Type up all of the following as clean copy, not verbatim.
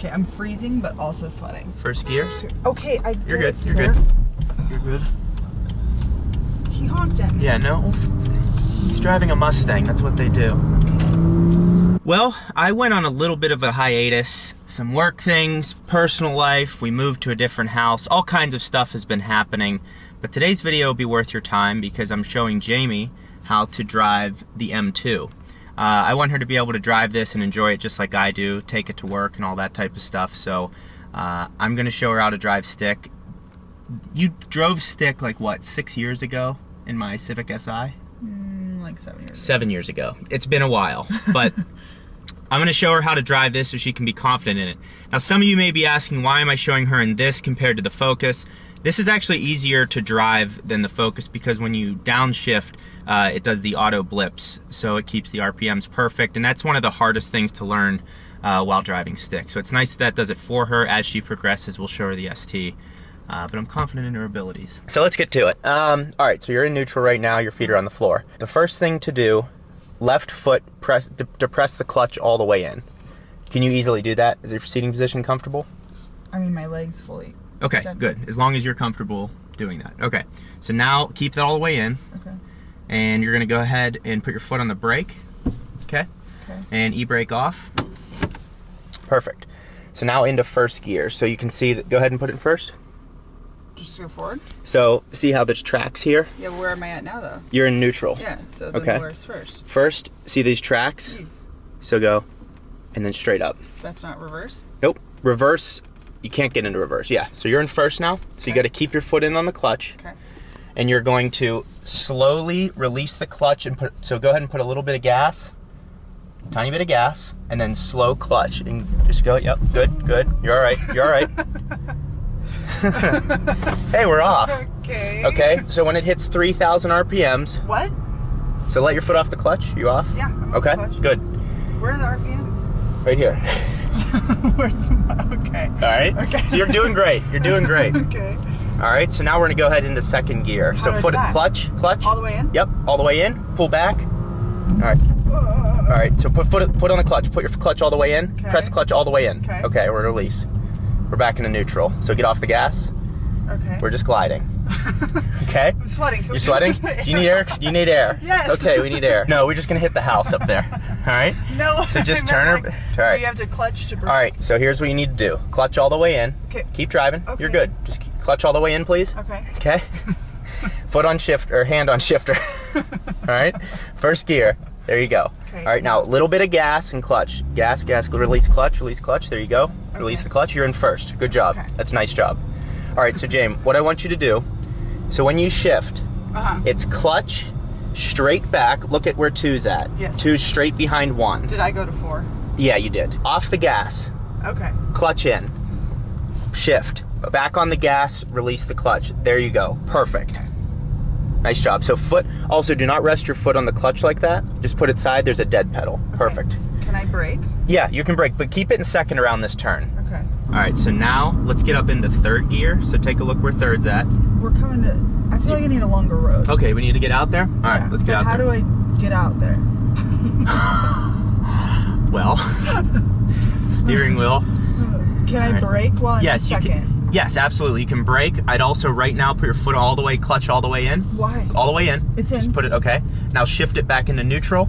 Okay, I'm freezing, but also sweating. First gear. Okay, You're good. it, You're sir. good. You're good. He honked at me. Yeah, no. He's driving a Mustang. That's what they do. Well, I went on a little bit of a hiatus. Some work things, personal life. We moved to a different house. All kinds of stuff has been happening. But today's video will be worth your time because I'm showing Jamie how to drive the M2. I want her to be able to drive this and enjoy it just like I do, take it to work and all that type of stuff. So I'm going to show her how to drive stick. You drove stick like what, 6 years ago in my Civic Si? Like 7 years. 7 years ago. It's been a while, but I'm going to show her how to drive this so she can be confident in it. Now some of you may be asking, why am I showing her in this compared to the Focus? This is actually easier to drive than the Focus because when you downshift, it does the auto blips, so it keeps the RPMs perfect, and that's one of the hardest things to learn while driving stick. So it's nice that does it for her. As she progresses, we'll show her the ST, but I'm confident in her abilities. So let's get to it. All right, so you're in neutral right now, your feet are on the floor. The first thing to do, left foot, depress the clutch all the way in. Can you easily do that? Is your seating position comfortable? I mean, my legs fully. Okay, extended. good. As long as you're comfortable doing that. Okay, so now keep that all the way in. Okay. And you're gonna go ahead and put your foot on the brake. Okay. Okay. And e-brake off. Perfect. So now into first gear. So you can see that, go ahead and put it in first. Just go forward? So see how there's tracks here? Yeah, where am I at now though? You're in neutral. Yeah, so then Okay. where's first? First, see these tracks? Jeez. So go, and then straight up. That's not reverse? Nope. Reverse, you can't get into reverse. Yeah, so you're in first now. So you Okay. gotta keep your foot in on the clutch. Okay. And you're going to slowly release the clutch and put, so go ahead and put a little bit of gas, tiny bit of gas, and then slow clutch. And just go, yep, good, good. You're all right, you're all right. Hey, we're off. Okay. Okay, so when it hits 3,000 RPMs, What? so let your foot off the clutch. You off? Yeah, I'm off Okay, the clutch. good. Where are the RPMs? Right here. Where's okay. All right? Okay. So you're doing great. You're doing great. Okay. All right, so now we're gonna go ahead into second gear. How So do I foot do that? clutch. All the way in? Yep, all the way in. Pull back. All right. All right, so put on the clutch. Put your clutch all the way in. Okay. Press clutch all the way in. Okay. Okay, we're release. We're back into neutral. So get off the gas. Okay. We're just gliding. Okay? I'm sweating. You're sweating? Do you need air? Do you need air? Yes. Okay, we need air. No, we're just gonna hit the house up there. All right? No. So just I turn her. meant, like, All right. Do you have to clutch to brake? All right, so here's what you need to do. Clutch all the way in. Okay. Keep driving. Okay. You're good. Just clutch all the way in, please. Okay. Okay? Foot on shift, or hand on shifter. All right? First gear. There you go. Okay. All right, now a little bit of gas and clutch. Gas, gas, release clutch, release clutch. There you go. Release Okay. the clutch. You're in first. Good job. Okay. That's a nice job. All right, so James, what I want you to do, so when you shift, it's clutch, straight back. Look at where two's at. Yes. Two's straight behind one. Did I go to 4? Yeah, you did. Off the gas. Okay. Clutch in, shift, back on the gas, release the clutch. There you go, perfect. Okay. Nice job. So foot, also do not rest your foot on the clutch like that. Just put it side, there's a dead pedal. Perfect. Can I brake? Yeah, you can brake, but keep it in second around this turn. Okay. All right, so now let's get up into third gear. So take a look where third's at. We're coming to, I feel like I need a longer road. Okay, we need to get out there? All right, let's get out How there. do I get out there? Well, steering wheel. Can I right. brake while I'm Yes, in you second? can. Yes, absolutely. You can brake. I'd also right now put your foot all the way, clutch all the way in. Why? All the way in. It's Just in. put it, okay. Now shift it back into neutral.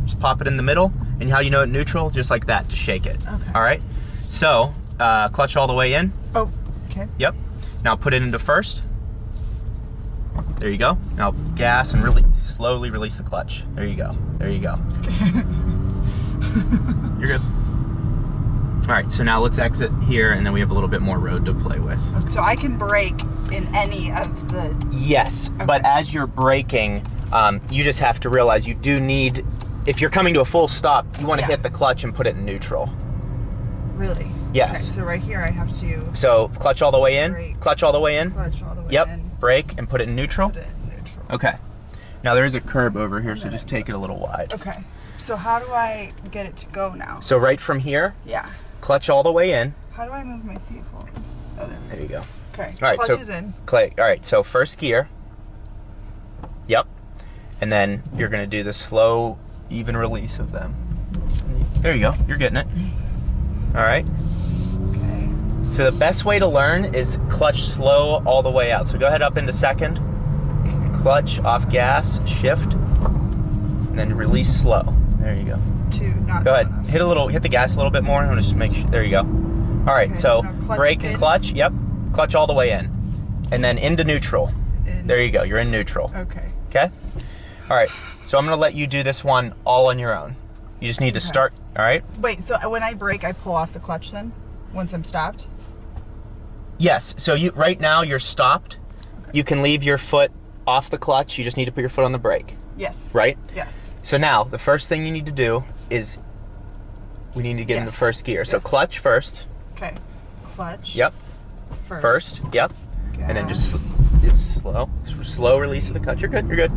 Just pop it in the middle. And how you know it neutral? Just like that, just shake it. Okay. All right. So, clutch all the way in. Oh, okay. Yep. Now put it into first. There you go. Now gas and really slowly release the clutch. There you go. There you go. You're good. All right, so now let's exit here, and then we have a little bit more road to play with. So I can brake in any of the... Yes, but as you're braking, you just have to realize you do need, if you're coming to a full stop, you want to hit the clutch and put it in neutral. Really? Yes. Okay, so right here I have to... So clutch all the way in, Brake. clutch all the way in. Clutch all the way Yep, in. brake and put it in neutral. Put it in neutral. Okay. Now there is a curb over here, so just take it a little wide. Okay. So how do I get it to go now? So right from here, Yeah. clutch all the way in. How do I move my seat forward? Oh, there. There you go. Okay. All right, Clutch so is in. All right, so first gear. Yep. And then you're gonna do the slow, even release of them. There you go. You're getting it. All right. So the best way to learn is clutch slow all the way out. So go ahead up into second, clutch, off gas, shift, and then release slow. There you go. Not Go ahead, enough. hit the gas a little bit more. I'm just make sure, there you go. All right, Okay, so so now clutch brake and in. clutch, yep. Clutch all the way in. And then into neutral. There you go, you're in neutral. Okay. Okay? All right, so I'm gonna let you do this one all on your own. You just need to start, all right? Wait, so when I brake, I pull off the clutch then? Once I'm stopped? Yes, so right now you're stopped. Okay. You can leave your foot off the clutch. You just need to put your foot on the brake, Yes. right? Yes. So now, the first thing you need to do is we need to get into first gear. So Yes. clutch first. Okay. Clutch. Yep. First. Yep. And then just it's slow release of the clutch. You're good. You're good.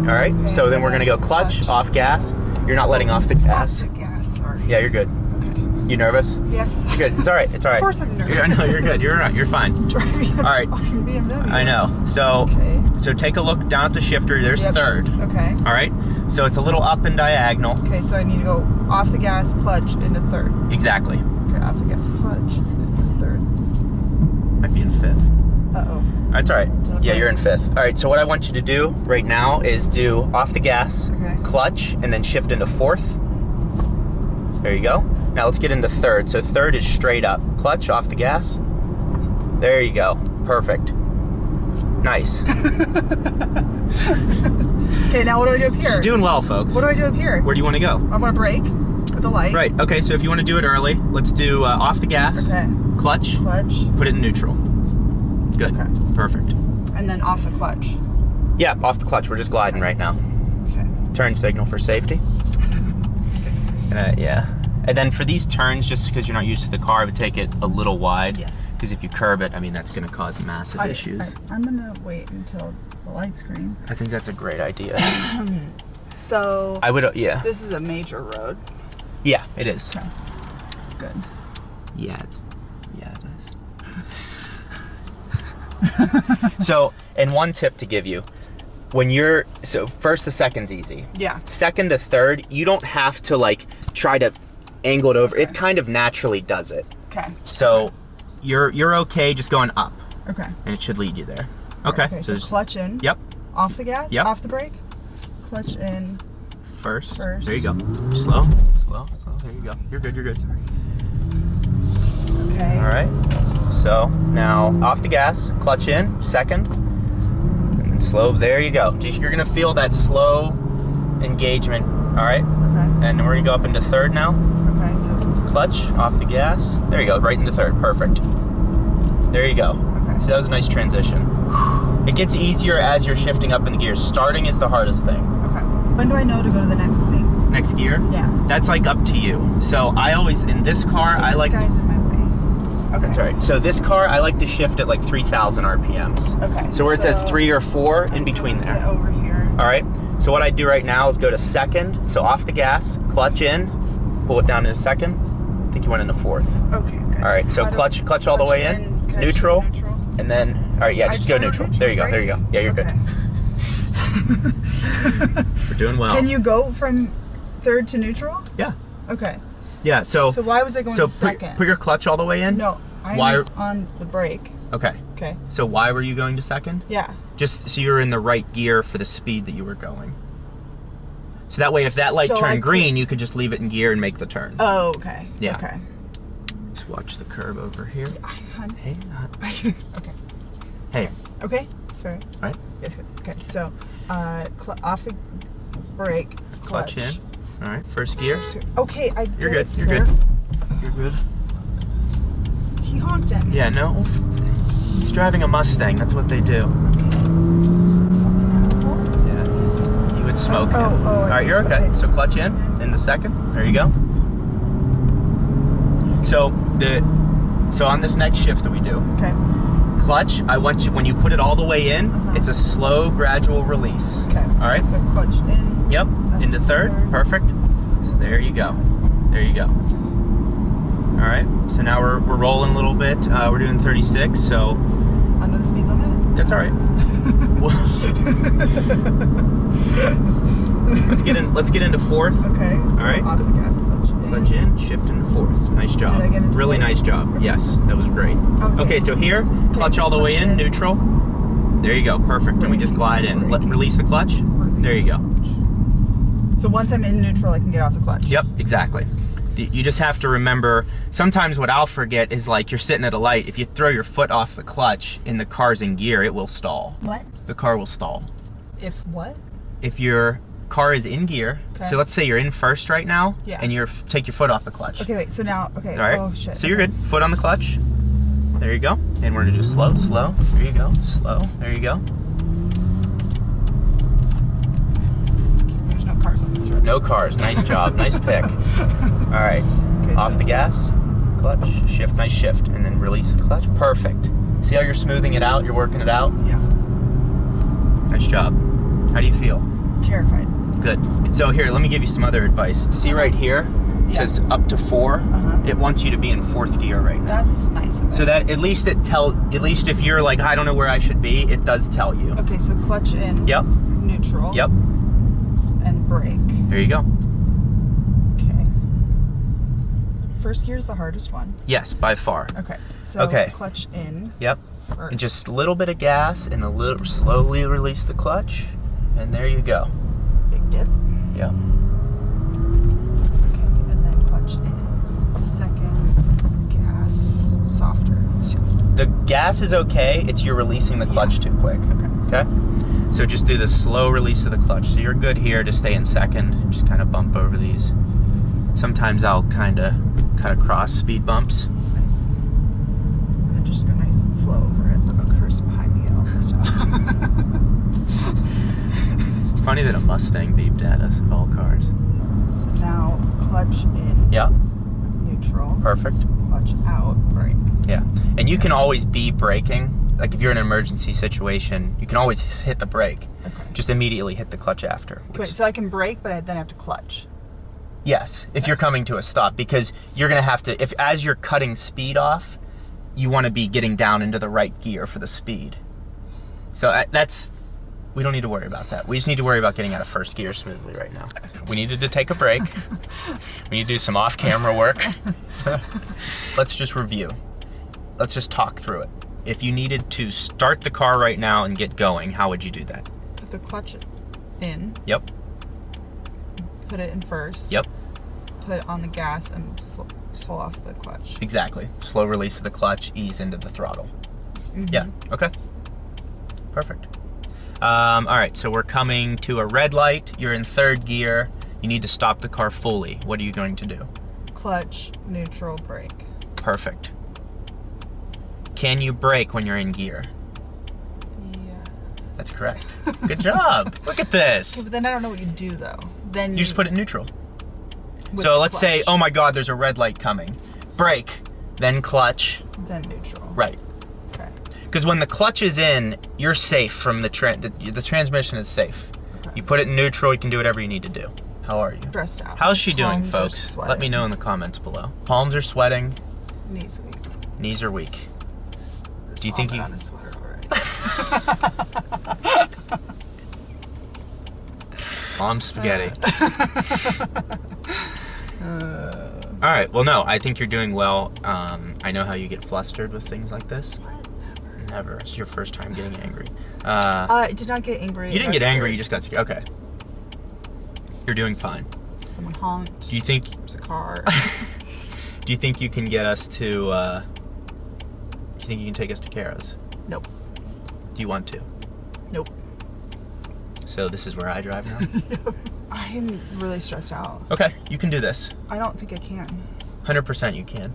All right. Okay, so then we're gonna go clutch, off gas. You're not letting off the gas. Off the gas, sorry. Yeah, you're good. Okay. You nervous? Yes. You're good. It's all right. It's all right. Of course I'm nervous. I know you're good. You're all right. You're fine. Driving a All right. fucking BMW. I know. So Okay. so take a look down at the shifter. There's Yep. third. Okay. All right. So it's a little up and diagonal. Okay, so I need to go off the gas, clutch, into third. Exactly. Okay, off the gas, clutch, into third. Might be in fifth. Uh-oh. That's all right. Okay. Yeah, you're in fifth. All right, so what I want you to do right now is do off the gas, Okay. clutch, and then shift into fourth. There you go. Now let's get into third. So third is straight up. Clutch, off the gas. There you go. Perfect. Nice. Okay, now what do I do up here? She's doing well, folks. What do I do up here? Where do you want to go? I want to brake at the light. Right, okay, so if you want to do it early, let's do off the gas, Okay. clutch, Clutch, put it in neutral. Good. Okay. Perfect. and then off the clutch. Yeah, off the clutch. We're just gliding right now. Okay. Turn signal for safety. Yeah. And then for these turns, just because you're not used to the car, I would take it a little wide. Yes. Because if you curb it, I mean, that's going to cause massive issues. I'm going to wait until the light's green. I think that's a great idea. So, I would, yeah. this is a major road. Yeah, it is. Okay. Good. Yeah, it is. So, and one tip to give you, when you're, so first to second's easy. Yeah. Second to third, you don't have to like try to angle it over. Okay. It kind of naturally does it. Okay. So you're okay just going up, Okay. and it should lead you there. Okay. Okay, so just- clutch in. Yep. Off the gas? Yep. Off the brake? Clutch in. First. First. There you go. Slow. There you go. You're good. You're good. Okay. All right. So now off the gas, clutch in, second, and then slow. There you go. You're gonna feel that slow engagement. All right. Okay. And we're gonna go up into third now. Okay, so. Clutch, off the gas. There you go. Right into third. Perfect. There you go. Okay. So that was a nice transition. It gets easier as you're shifting up in the gears. Starting is the hardest thing. Okay. When do I know to go to the next thing? Next gear? Yeah. That's like up to you. So I always, in this car, I like... This guy's in my way. Okay. That's right. So this car, I like to shift at like 3,000 RPMs. Okay. So where it says 3 or 4, in between Get there. over here. All right. So what I do right now is go to second. So off the gas, clutch in, pull it down into second. I think you went into fourth. Okay, good. All right. So How do- clutch all the way in, Can I neutral, shoot neutral? and then all right. Yeah, I just go should neutral. There you go. There you go. Yeah, you're Okay. good. We're doing well. Can you go from third to neutral? Yeah. Okay. Yeah. So why was I going to second? put your clutch all the way in. No, I'm Why- on the brake. Okay. Okay. So why were you going to second? Yeah. Just so you're in the right gear for the speed that you were going. So that way, if that light So I turned could- green, you could just leave it in gear and make the turn. Oh, okay. Yeah. Okay. Just watch the curb over here. Hun. Hey, Okay. hey, Okay. Sorry. right? Yes. Good. Okay. So, off the brake. Clutch in. All right, first gear. Okay. You're good. It, You're sir. good. You're good. He honked at me. Yeah, no. He's driving a Mustang. That's what they do. Okay. Fucking asshole. Yeah, you would smoke Oh, him. oh, All right, you're okay. okay. So clutch in the second. There you go. So on this next shift that we do, Okay. clutch, I want you, when you put it all the way in, Uh-huh. it's a slow, gradual release. Okay. All right? So clutch in. Yep, into third. Perfect. So there you go. There you go. All right, so now we're rolling a little bit. We're doing 36, so Under the speed limit. that's all right. Let's get into fourth. Okay. So All right. off the gas, clutch Clutch in, shift into fourth. Nice job. Did I get into really fourth? nice job. Yes, that was great. Okay, so here, clutch all the way in, neutral. There you go, perfect. And we just glide in. Release the clutch. There you go. So once I'm in neutral, I can get off the clutch. Yep, exactly. You just have to remember, sometimes what I'll forget is like you're sitting at a light, if you throw your foot off the clutch and the car's in gear, it will stall. What? The car will stall. If what? If your car is in gear, so let's say you're in first right now, and take your foot off the clutch. Okay, wait, so now, okay, all right. Oh shit. So you're good, foot on the clutch. There you go. And we're gonna do slow, slow. There you go, slow, there you go. There's no cars on this road. No cars, nice job, nice pick. All right, okay, off the gas, clutch, shift, nice shift, and then release the clutch, perfect. See how you're smoothing it out, you're working it out? Yeah. Nice job. How do you feel? Terrified. Good. So here, let me give you some other advice. See right here, it says up to 4. It wants you to be in 4th gear right now. That's nice of it. So that at least if you're like, I don't know where I should be, it does tell you. Okay, so clutch in. Yep. Neutral. Yep. And brake. There you go. Okay. First gear is the hardest one. Yes, by far. Okay. So clutch in. Yep. First. And just a little bit of gas and a little slowly release the clutch, and there you go. Big dip. Yep. Okay, and then clutch in. Second, gas, softer. The gas is okay, it's you're releasing the clutch too quick. Okay? So just do the slow release of the clutch. So you're good here to stay in second. Just kind of bump over these. Sometimes I'll kind of cut across speed bumps. That's nice. And just go nice and slow over it. Let this person behind me get all pissed off. It's funny that a Mustang beeped at us of all cars. So now clutch in. Yeah. Neutral. Perfect. Clutch out, brake. Yeah. And you can always be braking. Like if you're in an emergency situation, you can always hit the brake. Okay. Just immediately hit the clutch after. Wait, so I can brake, but I then have to clutch. Yes, if you're coming to a stop, because you're gonna have to, as you're cutting speed off, you wanna be getting down into the right gear for the speed. So we don't need to worry about that. We just need to worry about getting out of first gear smoothly right now. We needed to take a break. We need to do some off-camera work. Let's just review. Let's just talk through it. If you needed to start the car right now and get going, how would you do that? Put the clutch in. Yep. Put it in first. Yep. Put it on the gas and pull off the clutch. Exactly. Slow release of the clutch, ease into the throttle. Yeah, okay. Perfect. All right, so we're coming to a red light. You're in third gear. You need to stop the car fully. What are you going to do? Clutch, neutral, brake. Perfect. Can you brake when you're in gear? Yeah. That's correct. Good job. Look at this. Okay, but then I don't know what you do though. Then you just put it in neutral. So let's say, oh my God, there's a red light coming. Brake, then clutch. Then neutral. Right. Okay. Because when the clutch is in, you're safe from the transmission is safe. Okay. You put it in neutral, you can do whatever you need to do. How are you? Stressed out. How's she doing, folks? Let me know in the comments below. Palms are sweating. Knees weak. Knees are weak. Do you think you? On a sweater already. Mom spaghetti. All right. Well, no, I think you're doing well. I know how you get flustered with things like this. What? Never. It's your first time getting angry. I did not get angry. You didn't get angry. You just got scared. Okay. You're doing fine. Someone honked. Do you think? There's a car. Do you think you can get us to? Do you think you can take us to Kara's? Nope. Do you want to? Nope. So this is where I drive now? I'm really stressed out. Okay, you can do this. I don't think I can. 100% you can.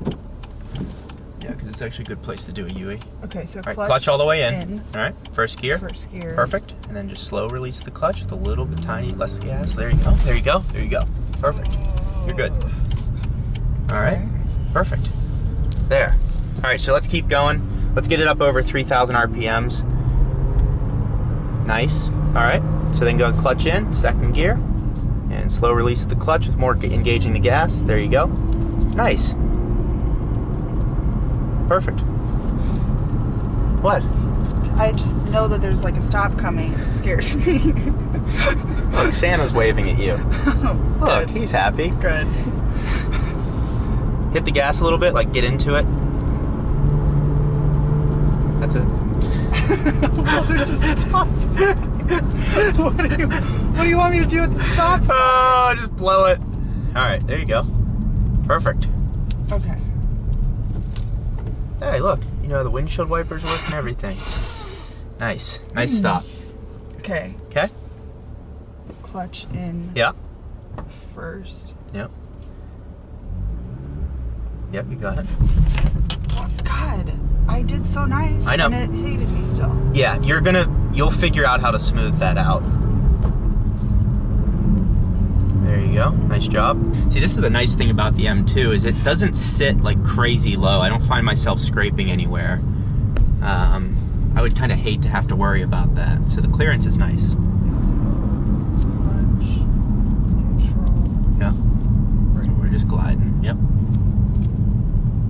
Yeah, because it's actually a good place to do a UE. Okay, so clutch all the way in. All right, first gear. First gear. Perfect. And then just slow release the clutch with a little bit tiny less gas. There you go. There you go. There you go. Perfect. You're good. All right. Perfect. There. All right, so let's keep going. Let's get it up over 3,000 RPMs. Nice. All right. So then go clutch in, second gear, and slow release of the clutch with more engaging the gas. There you go. Nice. Perfect. What? I just know that there's like a stop coming. It scares me. Look, Santa's waving at you. Oh, look, he's happy. Good. hit the gas a little bit, like get into it. That's it. Well, there's a stop sign. What do you want me to do with the stop sign? Oh, just blow it. All right, there you go. Perfect. Okay. Hey, look, you know, the windshield wipers work and everything. Nice. Nice stop. Okay. Okay? Clutch in Yeah. first. Yep. Yep, you got it. Oh, God, I did so nice. I know. And it hated me still. Yeah, you'll figure out how to smooth that out. There you go. Nice job. See, this is the nice thing about the M2 is it doesn't sit like crazy low. I don't find myself scraping anywhere. I would kind of hate to have to worry about that. So the clearance is nice. So, clutch, neutral. Yeah. We're just gliding. Yep.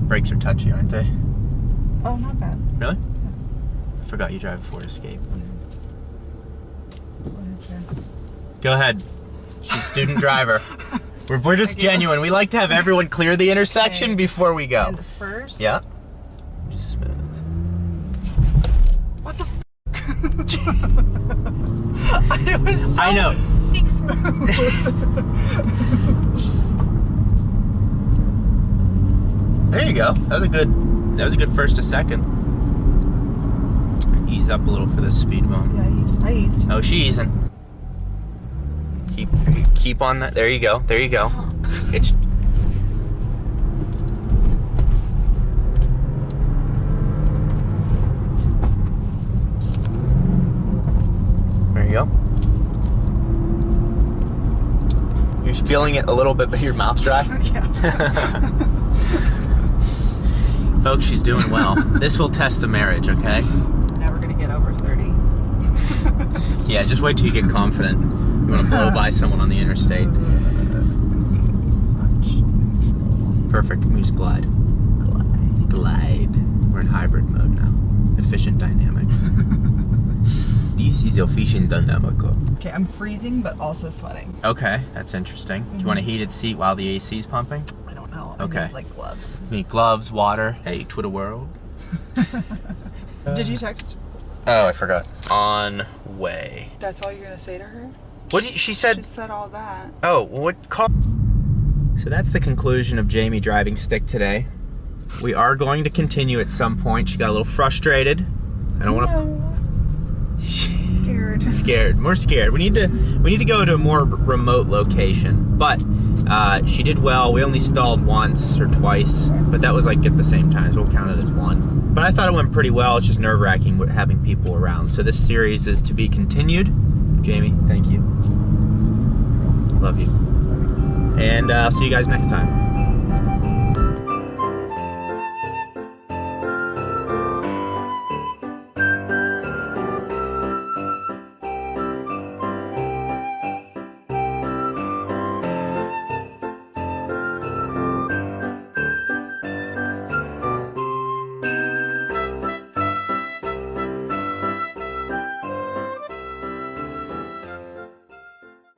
Brakes are touchy, aren't they? Oh, not bad. Really? Yeah. I forgot you drive a Ford Escape. Go ahead. She's student driver. We're just genuine. We like to have everyone clear the intersection before we go. And first. Yeah. Just smooth. What the f? It was so I know. smooth. There you go. That was a good first to second. Ease up a little for this speed bump. Yeah, I eased. Oh, she easing. Keep on that. There you go. There you go. It's there you go. You're feeling it a little bit, but your mouth's dry. Yeah. Folks, she's doing well. This will test the marriage, okay? Never gonna get over 30. Yeah, just wait till you get confident. You want to blow by someone on the interstate. Clutch, neutral. Perfect. We just glide. Glide. We're in hybrid mode now. Efficient dynamics. This is efficient dynamic. Okay, I'm freezing but also sweating. Okay, that's interesting. Do you want a heated seat while the AC is pumping? I don't know. Okay. I need, like, gloves. You need gloves, water. Hey, Twitter world. Did you text? Oh, I forgot. On way. That's all you're gonna say to her? What did she said? She said all that. Oh, what call? So that's the conclusion of Jamie driving stick today. We are going to continue at some point. She got a little frustrated. I don't want to. No. Scared. Scared. More scared. We need to go to a more remote location. But she did well. We only stalled once or twice, but that was like at the same time, so we'll count it as one. But I thought it went pretty well. It's just nerve-wracking having people around. So this series is to be continued. Jamie, thank you. Love you. And I'll see you guys next time.